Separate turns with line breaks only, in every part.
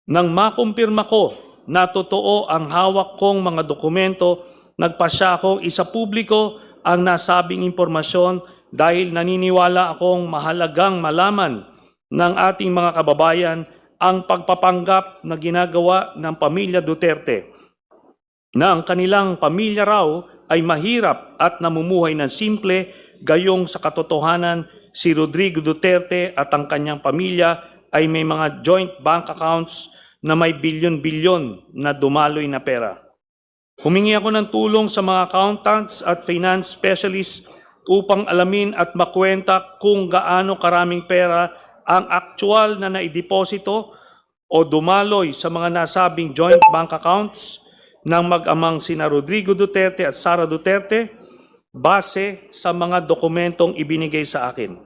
Nang makumpirma ko na totoo ang hawak kong mga dokumento, nagpasya akong isapubliko ang nasabing impormasyon dahil naniniwala akong mahalagang malaman ng ating mga kababayan ang pagpapanggap na ginagawa ng pamilya Duterte na ang kanilang pamilya raw ay mahirap at namumuhay ng simple, gayong sa katotohanan si Rodrigo Duterte at ang kanyang pamilya ay may mga joint bank accounts na may bilyon-bilyon na dumaloy na pera. Humingi ako ng tulong sa mga accountants at finance specialists upang alamin at makwenta kung gaano karaming pera ang aktual na naideposito o dumaloy sa mga nasabing joint bank accounts ng mag-amang sina Rodrigo Duterte at Sara Duterte base sa mga dokumentong ibinigay sa akin.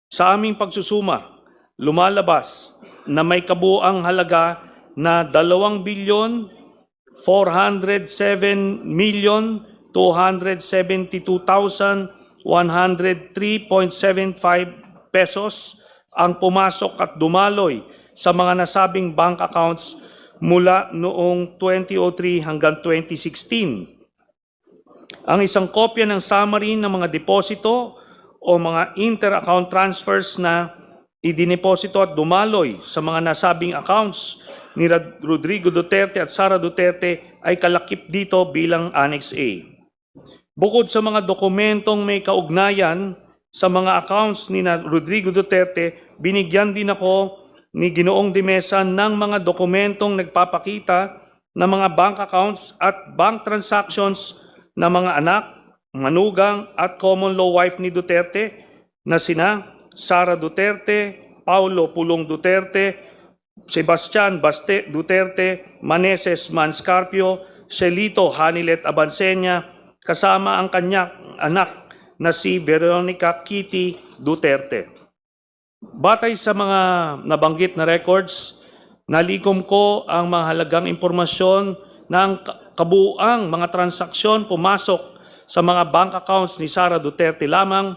Sa aming pagsusuma, lumalabas na may kabuuang halaga na 2,407,272,103.75 pesos ang pumasok at dumaloy sa mga nasabing bank accounts mula noong 2003 hanggang 2016. Ang isang kopya ng summary ng mga deposito o mga inter-account transfers na idineposito at dumaloy sa mga nasabing accounts ni Rodrigo Duterte at Sara Duterte ay kalakip dito bilang Annex A. Bukod sa mga dokumentong may kaugnayan sa mga accounts ni Rodrigo Duterte, binigyan din ako ni Ginoong Dimesa ng mga dokumentong nagpapakita ng mga bank accounts at bank transactions ng mga anak, manugang at common law wife ni Duterte na sina Sara Duterte, Paulo Pulong Duterte, Sebastian Baste Duterte, Maneses Manscarpio, Celito Hanilet Abansenya, kasama ang kanyang anak na si Veronica Kitty Duterte. Batay sa mga nabanggit na records, nalikom ko ang mahalagang impormasyon ng kabuuang mga transaksyon pumasok sa mga bank accounts ni Sara Duterte lamang,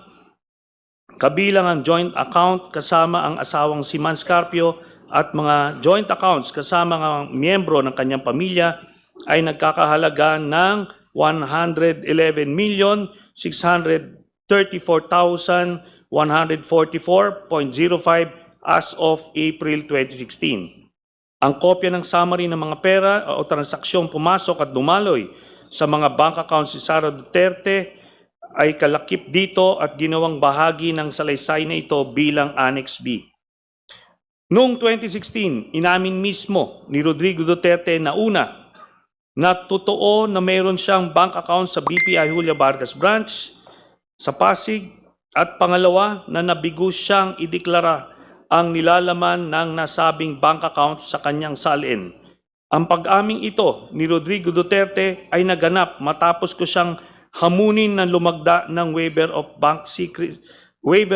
kabilang ang joint account kasama ang asawang si Manscarpio at mga joint accounts kasama ang miyembro ng kanyang pamilya ay nagkakahalaga ng 111,634,144.05 as of April 2016. Ang kopya ng summary ng mga pera o transaksyong pumasok at dumaloy sa mga bank accounts ni Sara Duterte ay kalakip dito at ginawang bahagi ng salaysay na ito bilang Annex B. Noong 2016, inamin mismo ni Rodrigo Duterte na una, na totoo na mayroon siyang bank account sa BPI Julia Vargas Branch sa Pasig at pangalawa na nabigo siyang ideklara ang nilalaman ng nasabing bank account sa kanyang salin. Ang pag-aming ito ni Rodrigo Duterte ay naganap matapos ko siyang hamunin ng lumagda ng waiver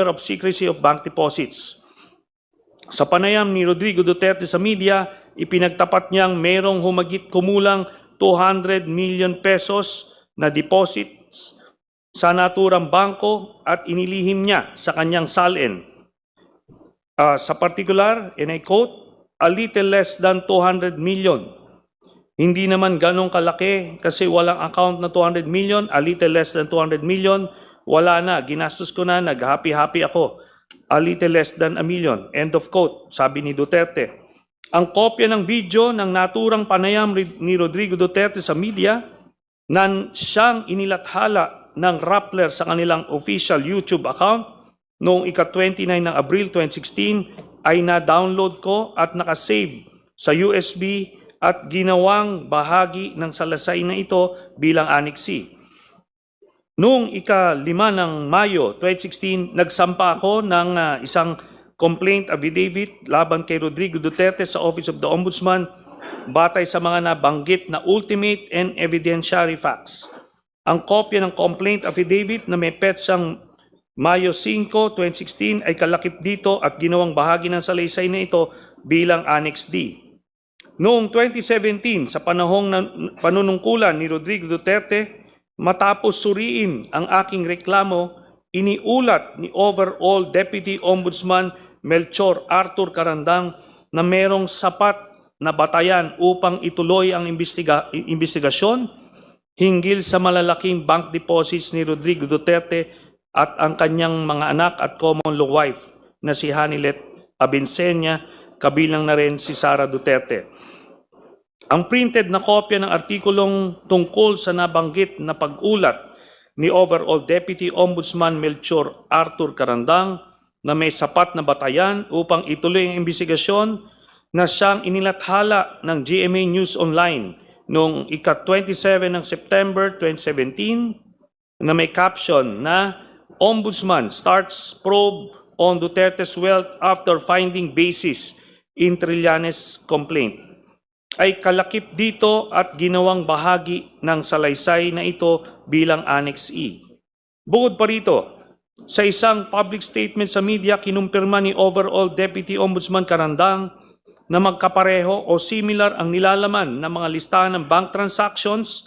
of secrecy of bank deposits. Sa panayam ni Rodrigo Duterte sa media, ipinagtapat niyang mayroong humigit kumulang 200 million pesos na deposits sa naturang bangko at inilihim niya sa kanyang salin. Sa particular, and I quote, a little less than 200 million. Hindi naman ganong kalaki kasi walang account na 200 million, a little less than 200 million, wala na, ginastos ko na, nag-happy-happy ako. A little less than a million. End of quote, sabi ni Duterte. Ang kopya ng video ng naturang panayam ni Rodrigo Duterte sa media na siyang inilathala ng Rappler sa kanilang official YouTube account noong ika-29 ng Abril 2016 ay na-download ko at nakasave sa USB at ginawang bahagi ng salasay na ito bilang Annex C. Noong ika-5 ng Mayo 2016, nagsampa ako ng isang complaint affidavit laban kay Rodrigo Duterte sa Office of the Ombudsman batay sa mga nabanggit na ultimate and evidentiary facts. Ang kopya ng complaint affidavit na may petsang Mayo 5, 2016 ay kalakip dito at ginawang bahagi ng salaysay na ito bilang Annex D. Noong 2017, sa panahong panunungkulan ni Rodrigo Duterte, matapos suriin ang aking reklamo, iniulat ni overall Deputy Ombudsman Melchor Arthur Carandang na merong sapat na batayan upang ituloy ang investigasyon hinggil sa malalaking bank deposits ni Rodrigo Duterte at ang kanyang mga anak at common law wife na si Hanilet Abinsenya, kabilang na rin si Sara Duterte. Ang printed na kopya ng artikulong tungkol sa nabanggit na pag-ulat ni Overall Deputy Ombudsman Melchor Arthur Carandang na may sapat na batayan upang ituloy ang investigasyon na siyang inilathala ng GMA News Online noong ika-27 ng September 2017 na may caption na Ombudsman starts probe on Duterte's wealth after finding basis in Trillanes complaint, ay kalakip dito at ginawang bahagi ng salaysay na ito bilang Annex E. Bukod pa rito, sa isang public statement sa media, kinumpirma ni Overall Deputy Ombudsman Carandang na magkapareho o similar ang nilalaman ng mga listahan ng bank transactions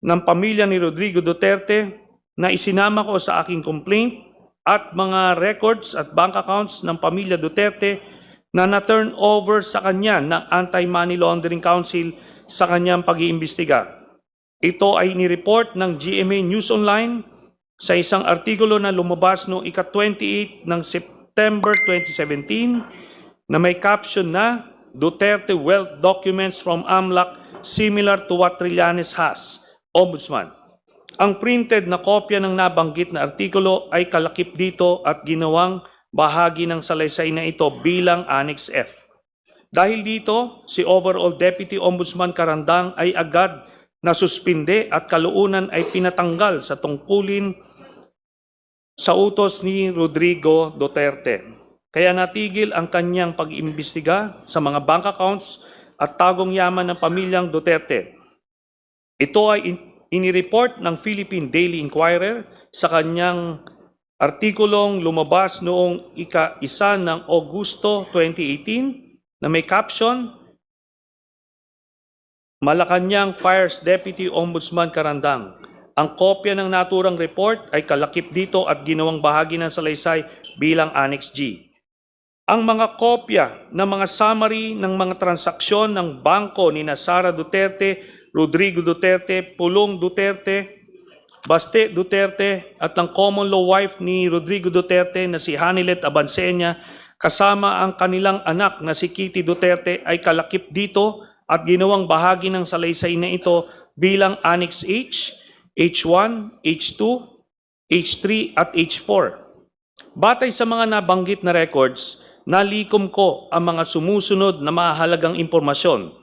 ng pamilya ni Rodrigo Duterte na isinama ko sa aking complaint at mga records at bank accounts ng pamilya Duterte na na-turn over sa kanya ng Anti-Money Laundering Council sa kanyang pag-iimbestiga. Ito ay nireport ng GMA News Online sa isang artikulo na lumabas noong ika-28 ng September 2017 na may caption na Duterte Wealth Documents from AMLAC similar to what Trillanes has, Ombudsman. Ang printed na kopya ng nabanggit na artikulo ay kalakip dito at ginawang bahagi ng salaysay na ito bilang Annex F. Dahil dito, si Overall Deputy Ombudsman Carandang ay agad na suspinde at kalaunan ay pinatanggal sa tungkulin sa utos ni Rodrigo Duterte. Kaya natigil ang kanyang pag-imbestiga sa mga bank accounts at tagong yaman ng pamilyang Duterte. Ito ay inireport ng Philippine Daily Inquirer sa kanyang artikulong lumabas noong ika-1 ng Agosto 2018 na may caption, Malacanang fires Deputy Ombudsman Carandang. Ang kopya ng naturang report ay kalakip dito at ginawang bahagi ng salaysay bilang Annex G. Ang mga kopya ng mga summary ng mga transaksyon ng bangko ni Sara Duterte, Rodrigo Duterte, Pulong Duterte, Baste Duterte at ang common law wife ni Rodrigo Duterte na si Hanilet Abinsenya kasama ang kanilang anak na si Kitty Duterte ay kalakip dito at ginawang bahagi ng salaysay na ito bilang Annex H, H1, H2, H3 at H4. Batay sa mga nabanggit na records, nalikom ko ang mga sumusunod na mahalagang impormasyon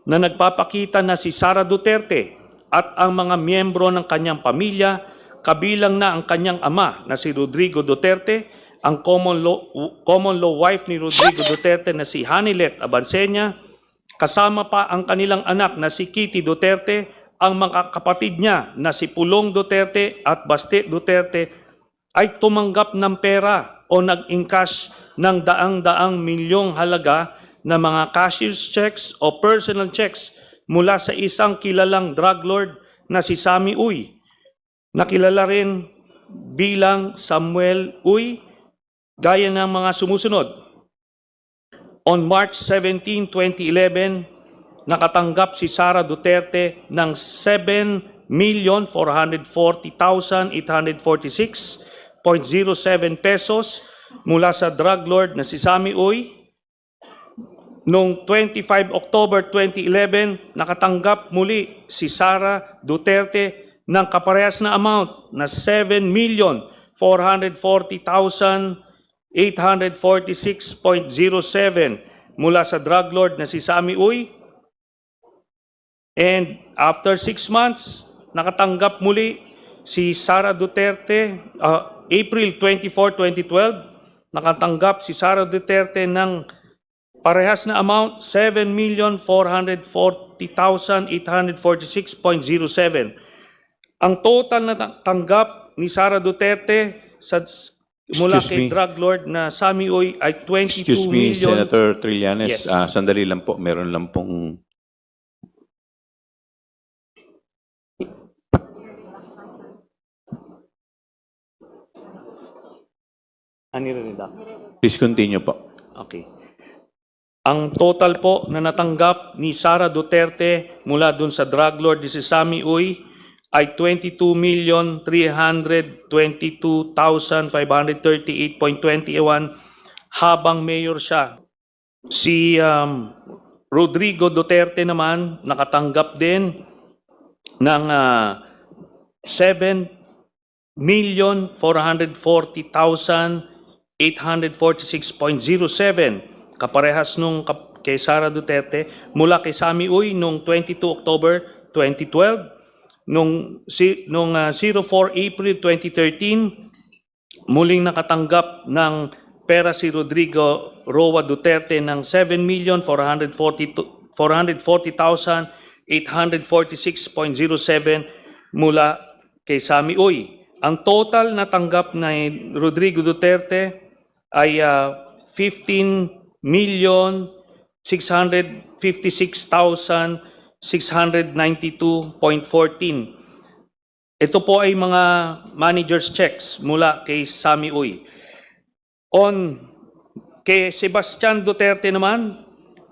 na nagpapakita na si Sara Duterte at ang mga miyembro ng kanyang pamilya, kabilang na ang kanyang ama na si Rodrigo Duterte, ang common law wife ni Rodrigo Duterte na si Hanilet Abinsenya, kasama pa ang kanilang anak na si Kitty Duterte, ang mga kapatid niya na si Pulong Duterte at Baste Duterte ay tumanggap ng pera o nag-encash ng daang-daang milyong halaga na mga cashier's checks o personal checks mula sa isang kilalang drug lord na si Sammy Uy, nakilala rin bilang Samuel Uy, gaya ng mga sumusunod. On March 17, 2011, nakatanggap si Sara Duterte ng 7,440,846.07 pesos mula sa drug lord na si Sammy Uy. Noong 25 October 2011, nakatanggap muli si Sara Duterte ng kaparehas na amount na 7,440,846.07 mula sa drug lord na si Sammy Uy. And after 6 months, nakatanggap muli si Sara Duterte, April 24, 2012, nakatanggap si Sara Duterte ng parehas na amount, 7,440,846.07. Ang total na tanggap ni Sara Duterte mula kay drug lord na Sammy Uy ay 22
Excuse me,
million.
Senator Trillanes.
Yes.
Sandali lang po. Meron lang pong...
Ano rin, Doc?
Please continue po.
Okay. Ang total po na natanggap ni Sara Duterte mula dun sa drug lord ni si Sammy Uy ay 22,322,538.21 habang mayor siya. Si Rodrigo Duterte naman nakatanggap din ng 7,440,846.07 kaparehas nung kay Sara Duterte mula kay Sammy Uy noong 22 October 2012, nung 04 April 2013 muling nakatanggap ng pera si Rodrigo Roa Duterte ng 7,440,846.07 mula kay Sammy Uy. Ang total na tanggap ni Rodrigo Duterte ay 15,656,692.14. Ito po ay mga manager's checks mula kay Sammy Uy. Kay Sebastian Duterte naman,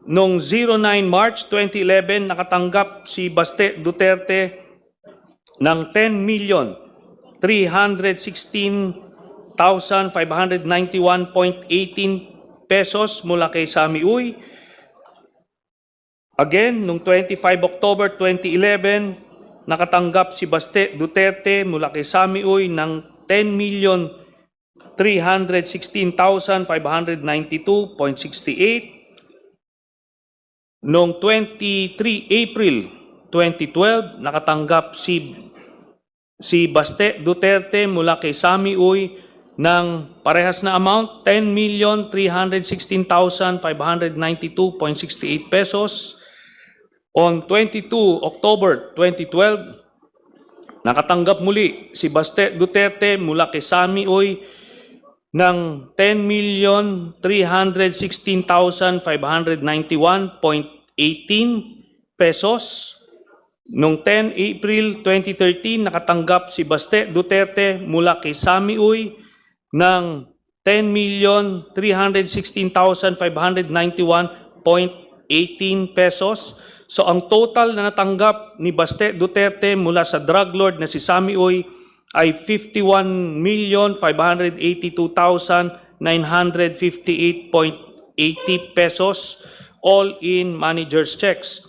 noong 09 March 2011, nakatanggap si Baste Duterte ng 10,316,591.18 pesos mula kay Sammy Uy. Again, noong 25 October 2011, nakatanggap si Baste Duterte mula kay Sammy Uy ng 10,316,592.68. Noong 23 April 2012, nakatanggap si Baste Duterte mula kay Sammy Uy ng parehas na amount, 10,316,592.68 pesos. On 22 October 2012, nakatanggap muli si Baste Duterte mula kay Sammy Uy ng 10,316,591.18 pesos. Noong 10 April 2013, nakatanggap si Baste Duterte mula kay Sammy Uy ng 10,316,591.18 pesos. So ang total na natanggap ni Baste Duterte mula sa drug lord na si Sammy Uy ay 51,582,958.80 pesos, all in manager's checks.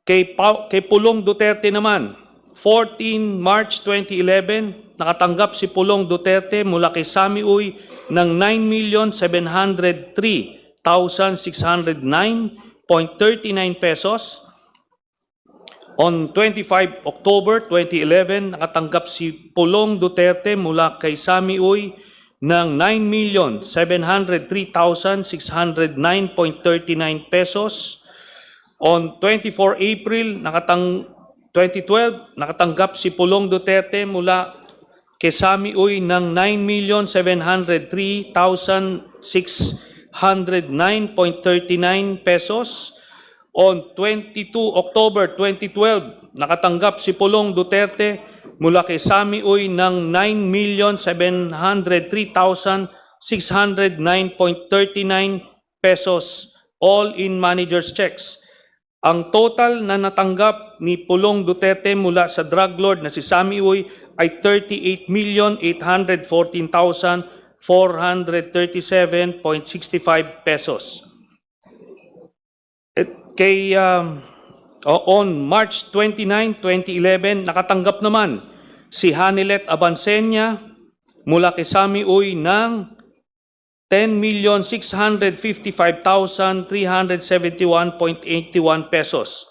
Kay Pulong Duterte naman, 14 March 2011, nakatanggap si Pulong Duterte mula kay Sammy Uy ng 9,703,609.39 pesos. On 25 October 2011, nakatanggap si Pulong Duterte mula kay Sammy Uy ng 9,703,609.39 pesos. On 24 April 2012, nakatanggap si Pulong Duterte mula kay Sammy Uy ng 9,703,609.39 pesos. On 22 October 2012, nakatanggap si Pulong Duterte mula kay Sammy Uy ng 9,703,609.39 pesos, all in manager's checks. Ang total na natanggap ni Pulong Duterte mula sa drug lord na si Sammy Uy ay 38,814,437.65 pesos. On March 29, 2011, nakatanggap naman si Hanilet Abansenya mula kay Sammy Uy ng 10,655,371.81 pesos.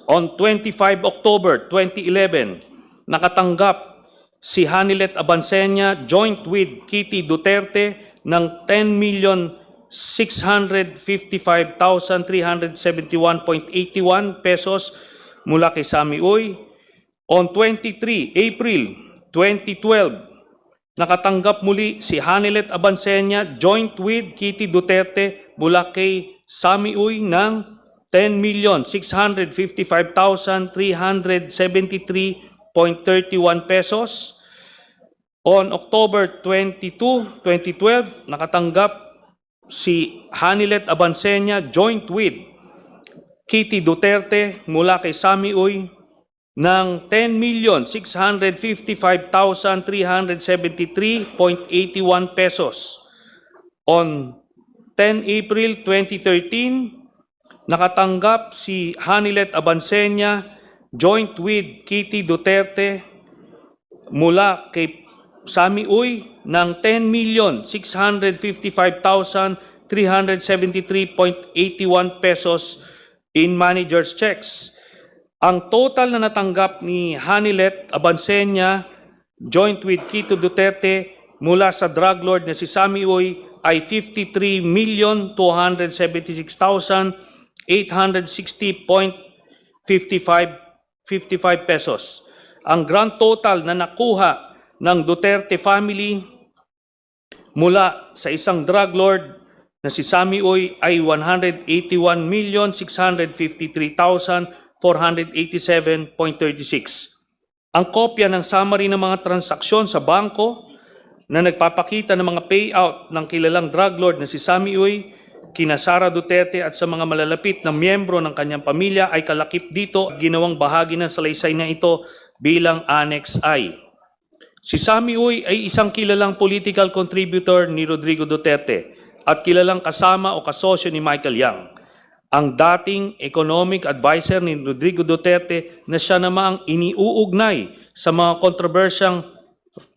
On 25 October 2011, nakatanggap si Hanilet Abansenya joint with Kitty Duterte ng 10,655,371.81 pesos mula kay Sammy Uy. On 23 April 2012, nakatanggap muli si Hanilet Abansenya joint with Kitty Duterte mula kay Sammy Uy ng 10,655,373.31 pesos. On October 22, 2012, nakatanggap si Hanilet Abansenya joint with Kitty Duterte mula kay Sami Uy ng 10,655,373.81 pesos. On 10 April 2013, nakatanggap si Hanilet Abansenya joint with Kitty Duterte mula kay Sami Uy ng 10,655,373.81 pesos in manager's checks. Ang total na natanggap ni Hanilet Abansenya joint with Kitty Duterte mula sa drug lord na si Sami Uy ay 53,276,860.55 pesos. Ang grand total na nakuha ng Duterte family mula sa isang drug lord na si Sami Uy ay 181,653,487.36. Ang kopya ng summary ng mga transaksyon sa bangko na nagpapakita ng mga payout ng kilalang drug lord na si Sami Uy, kina Sara Duterte at sa mga malalapit na miyembro ng kanyang pamilya ay kalakip dito at ginawang bahagi ng salaysay na ito bilang Annex I. Si Sami Uy ay isang kilalang political contributor ni Rodrigo Duterte at kilalang kasama o kasosyo ni Michael Yang, ang dating economic advisor ni Rodrigo Duterte na siya namang iniuugnay sa mga kontrobersyang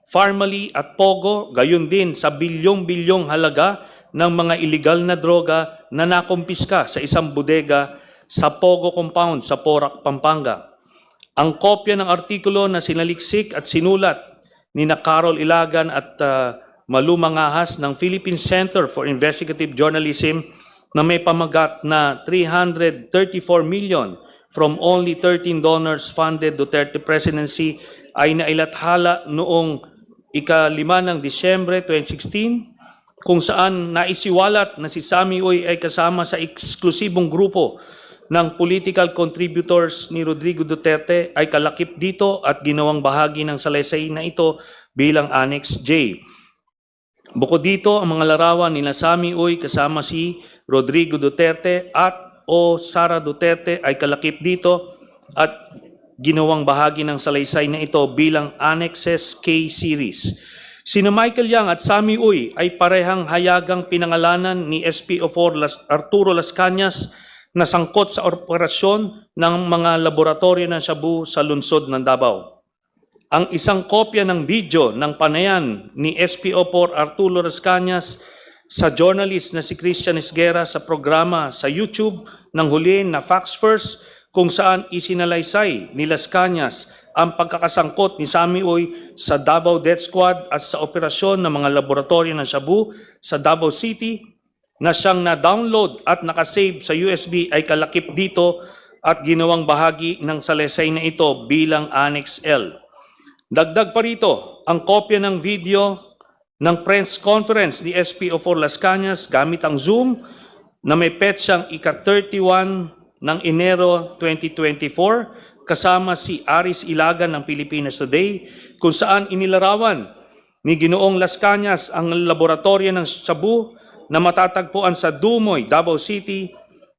Farmally at Pogo, gayon din sa bilyong-bilyong halaga ng mga iligal na droga na nakumpiska sa isang bodega sa Pogo Compound sa Porac, Pampanga. Ang kopya ng artikulo na sinaliksik at sinulat ni Carol Ilagan at Malu Mangahas ng Philippine Center for Investigative Journalism na may pamagat na 334 million from only 13 donors funded Duterte presidency ay nailathala noong ika-5 ng Disyembre 2016 kung saan naisiwalat na si Sami Uy ay kasama sa eksklusibong grupo ng political contributors ni Rodrigo Duterte ay kalakip dito at ginawang bahagi ng salaysay na ito bilang Annex J. Bukod dito, ang mga larawan ni Sami Uy kasama si Rodrigo Duterte at o Sara Duterte ay kalakip dito at ginawang bahagi ng salaysay na ito bilang Annexes K Series. Sina Michael Yang at Sami Uy ay parehang hayagang pinangalanan ni SPO4 Arturo Las Cañas na sangkot sa operasyon ng mga laboratorio ng Shabu sa lungsod ng Davao. Ang isang kopya ng video ng panayan ni SPO4 Arturo Las Cañas sa journalist na si Christian Esguera sa programa sa YouTube ng huli na Facts First kung saan isinalaysay ni Las Cañas ang pagkakasangkot ni Sami Uy sa Davao Death Squad at sa operasyon ng mga laboratorio ng Shabu sa Davao City na siyang na-download at nakasave sa USB ay kalakip dito at ginawang bahagi ng salaysay na ito bilang Annex L. Dagdag pa rito, ang kopya ng video ng press conference ni SPO4 Las Cañas gamit ang Zoom na may petsang ika-31 ng Enero 2024 kasama si Aris Ilagan ng Pilipinas Today kung saan inilarawan ni Ginoong Las Cañas ang laboratorio ng Shabu na matatagpuan sa Dumoy, Davao City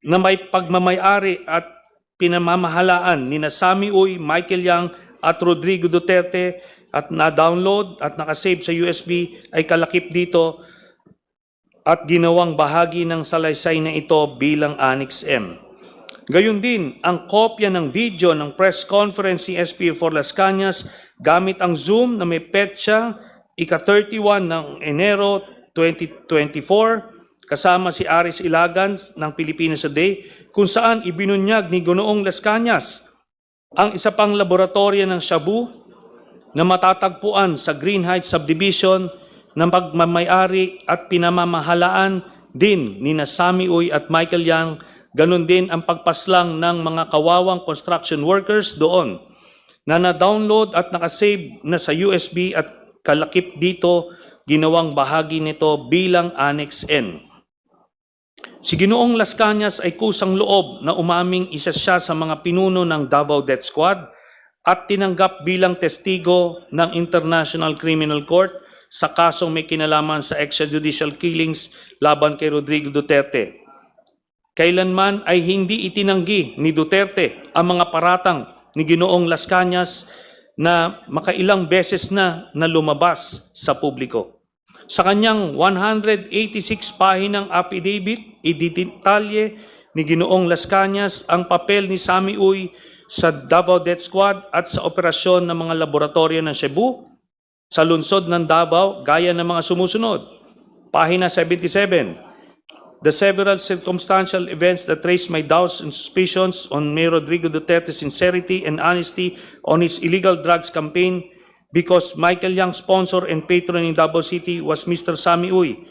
na may pagmamayari at pinamamahalaan ni Sami Uy, Michael Yang at Rodrigo Duterte at na-download at nakasave sa USB ay kalakip dito at ginawang bahagi ng salaysay na ito bilang Annex M. Gayun din, ang kopya ng video ng press conference ni SPO4 Las Cañas gamit ang Zoom na may petsa ika-31 ng Enero 2024 kasama si Aris Ilagan ng Pilipinas Today kung saan ibinunyag ni Ginoong Las Cañas ang isa pang laboratorio ng Shabu na matatagpuan sa Green Heights Subdivision na pagmamayari at pinamamahalaan din ni Sami Uy at Michael Yang. Ganon din ang pagpaslang ng mga kawawang construction workers doon na na-download at nakasave na sa USB at kalakip dito ginawang bahagi nito bilang Annex N. Si Ginoong Las Cañas ay kusang loob na umaming isa siya sa mga pinuno ng Davao Death Squad at tinanggap bilang testigo ng International Criminal Court sa kasong may kinalaman sa extrajudicial killings laban kay Rodrigo Duterte. Kailanman ay hindi itinanggi ni Duterte ang mga paratang ni Ginoong Las Cañas na makailang beses na lumabas sa publiko. Sa kanyang 186 pahinang affidavit, ididetalye ni Ginoong Las Cañas ang papel ni Sammy Uy sa Davao Death Squad at sa operasyon ng mga laboratorio ng Cebu sa lungsod ng Davao gaya ng mga sumusunod. Pahina 77. The several circumstantial events that raised my doubts and suspicions on Mayor Rodrigo Duterte's sincerity and honesty on his illegal drugs campaign because Michael Yang, sponsor and patron in Davao City, was Mr. Sammy Uy,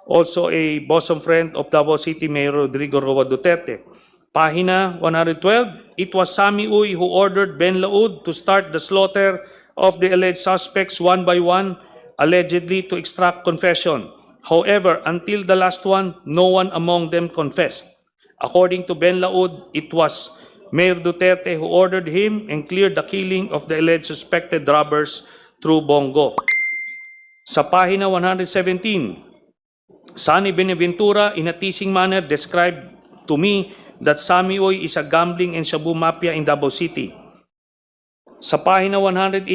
also a bosom friend of Davao City Mayor Rodrigo Roa Duterte. Pahina 112, it was Sammy Uy who ordered Ben Laud to start the slaughter of the alleged suspects one by one, allegedly to extract confession. However, until the last one, no one among them confessed. According to Ben Laud, it was Mayor Duterte who ordered him and cleared the killing of the alleged suspected robbers through Bongo. Sa pahina 117, Sonny Benaventura in a teasing manner described to me that Sammy Uy is a gambling and shabu mafia in Davao City. Sa pahina 182,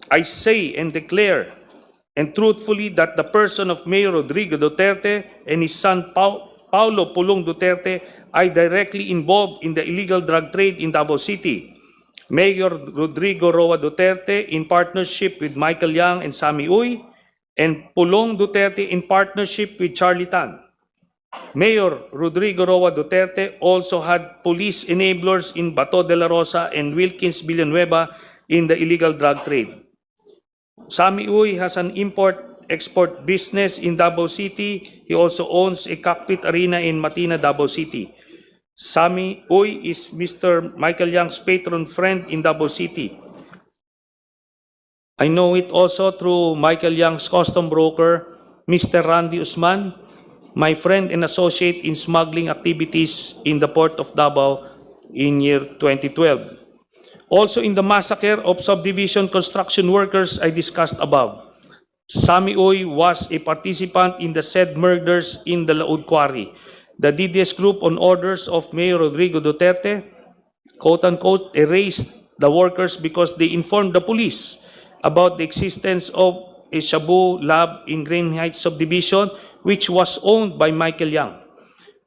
I say and declare and truthfully that the person of Mayor Rodrigo Duterte and his son Paulo Pulong Duterte are directly involved in the illegal drug trade in Davao City. Mayor Rodrigo Roa Duterte in partnership with Michael Yang and Sammy Uy, and Pulong Duterte in partnership with Charlie Tan. Mayor Rodrigo Roa Duterte also had police enablers in Bato de la Rosa and Wilkins Villanueva in the illegal drug trade. Sammy Uy has an import-export business in Davao City. He also owns a cockpit arena in Matina, Davao City. Sammy Uy is Mr. Michael Yang's patron friend in Davao City. I know it also through Michael Yang's custom broker, Mr. Randy Usman, my friend and associate in smuggling activities in the port of Davao in year 2012. Also in the massacre of subdivision construction workers I discussed above, Sammy Uy was a participant in the said murders in the Laud Quarry. The DDS group on orders of Mayor Rodrigo Duterte, quote-unquote, erased the workers because they informed the police about the existence of a shabu lab in Green Heights subdivision which was owned by Michael Yang.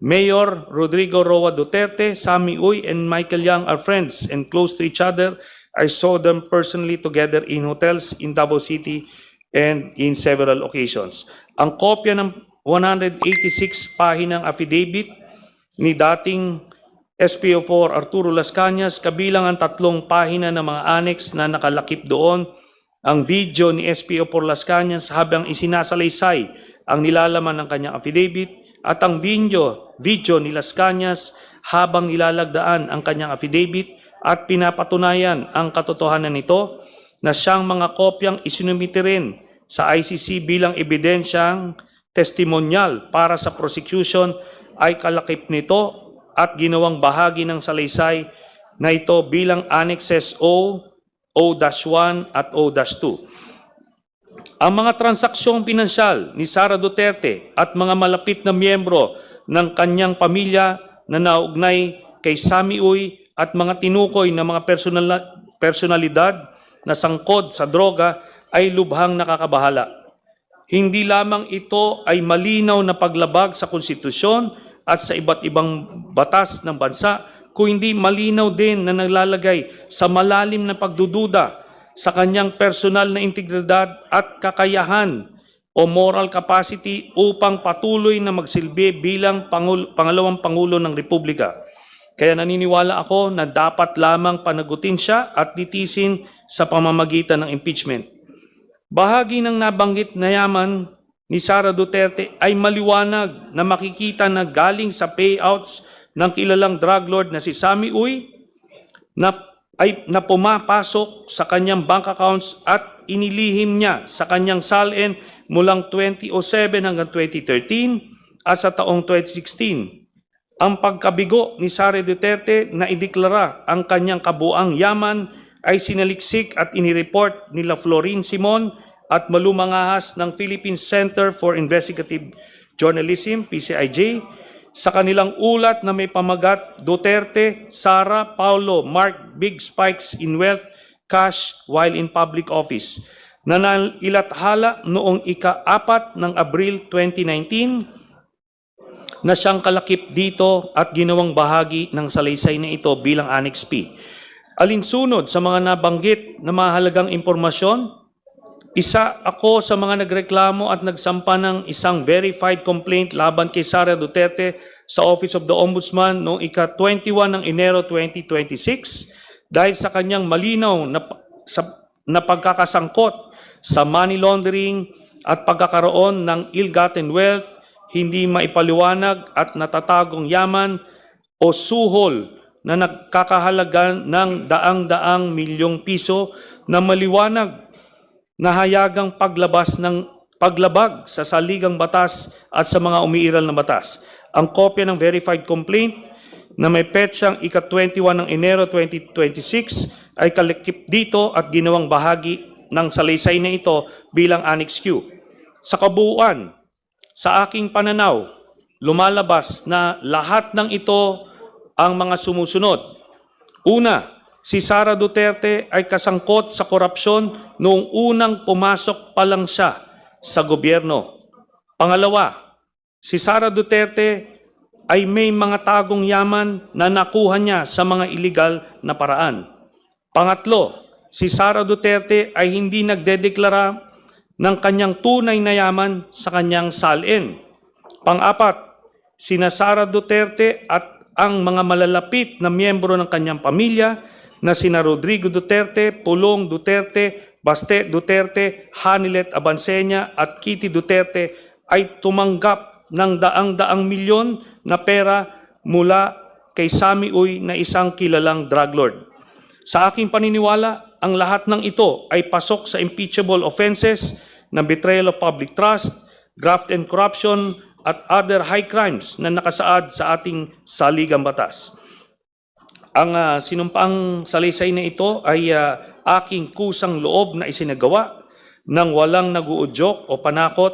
Mayor Rodrigo Roa Duterte, Sammy Uy, and Michael Yang are friends and close to each other. I saw them personally together in hotels in Davao City and in several occasions. Ang kopya ng 186 pahinang affidavit ni dating SPO4 Arturo Las Cañas, kabilang ang 3 pahina ng mga annex na nakalakip doon, ang video ni SPO4 Las Cañas habang isinasalaysay ang nilalaman ng kanyang affidavit, at ang video ni Las Cañas habang nilalagdaan ang kanyang affidavit at pinapatunayan ang katotohanan nito na siyang mga kopyang isinumite rin sa ICC bilang ebidensyang testimonyal para sa prosecution ay kalakip nito at ginawang bahagi ng salaysay na ito bilang Annexes O, O-1 at O-2. Ang mga transaksyong pinansyal ni Sara Duterte at mga malapit na miyembro ng kanyang pamilya na naugnay kay Sammy Uy at mga tinukoy na mga personalidad na sangkot sa droga ay lubhang nakakabahala. Hindi lamang ito ay malinaw na paglabag sa konstitusyon at sa iba't ibang batas ng bansa, kundi malinaw din na naglalagay sa malalim na pagdududa sa kanyang personal na integridad at kakayahan o moral capacity upang patuloy na magsilbi bilang pangalawang Pangulo ng Republika. Kaya naniniwala ako na dapat lamang panagutin siya at litisin sa pamamagitan ng impeachment. Bahagi ng nabanggit na yaman ni Sara Duterte ay maliwanag na makikita na galing sa payouts ng kilalang drug lord na si Sammy Uy na pumapasok sa kanyang bank accounts at inilihim niya sa kanyang salin mulang 2007 hanggang 2013 at sa taong 2016. Ang pagkabigo ni Sara Duterte na ideklara ang kanyang kabuang yaman ay sinaliksik at inireport nila Florin Simon at malumangahas ng Philippine Center for Investigative Journalism, PCIJ, sa kanilang ulat na may pamagat Duterte, Sara, Paulo, Mark Big Spikes in Wealth, Cash while in public office, na nailathala noong ika-4 ng Abril 2019 na siyang kalakip dito at ginawang bahagi ng salaysay na ito bilang Annex P. Alinsunod sa mga nabanggit na mahalagang impormasyon, isa ako sa mga nagreklamo at nagsampa ng isang verified complaint laban kay Sara Duterte sa Office of the Ombudsman noong ika-21 ng Enero 2026 dahil sa kanyang malinaw na pagkakasangkot sa money laundering at pagkakaroon ng ill-gotten wealth, hindi maipaliwanag at natatagong yaman o suhol na nagkakahalaga ng daang-daang milyong piso na maliwanag na hayagang paglabag sa saligang batas at sa mga umiiral na batas. Ang kopya ng verified complaint na may petsang ika-21 ng Enero 2026 ay kalakip dito at ginawang bahagi ng salaysay na ito bilang Annex Q. Sa kabuuan, sa aking pananaw, lumalabas na lahat ng ito ang mga sumusunod. Una, si Sara Duterte ay kasangkot sa korupsyon noong unang pumasok pa lang siya sa gobyerno. Pangalawa, si Sara Duterte ay may mga tagong yaman na nakuha niya sa mga iligal na paraan. Pangatlo, si Sara Duterte ay hindi nagdedeklara ng kanyang tunay na yaman sa kanyang salin. Pang-apat, sina Sara Duterte at ang mga malalapit na miyembro ng kanyang pamilya na sina Rodrigo Duterte, Pulong Duterte, Baste Duterte, Hanilet Abansenya at Kitty Duterte ay tumanggap ng daang-daang milyon na pera mula kay Sammy Uy na isang kilalang drug lord. Sa aking paniniwala, ang lahat ng ito ay pasok sa impeachable offenses na betrayal of public trust, graft and corruption, at other high crimes na nakasaad sa ating saligang batas. Ang sinumpaang salaysay na ito ay aking kusang loob na isinagawa ng walang naguudyok o panakot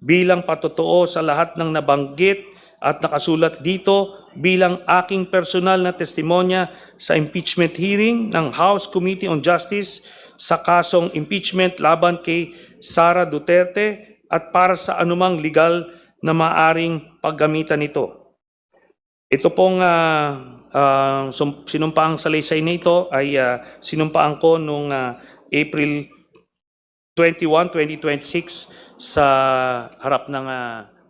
bilang patotoo sa lahat ng nabanggit at nakasulat dito bilang aking personal na testimonya sa impeachment hearing ng House Committee on Justice sa kasong impeachment laban kay Sara Duterte at para sa anumang legal na maaring paggamitan nito. Ito pong sinumpaang salaysay na ito ay sinumpaan ko noong April 21, 2026 sa harap ng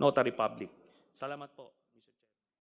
Notary Public. Salamat po.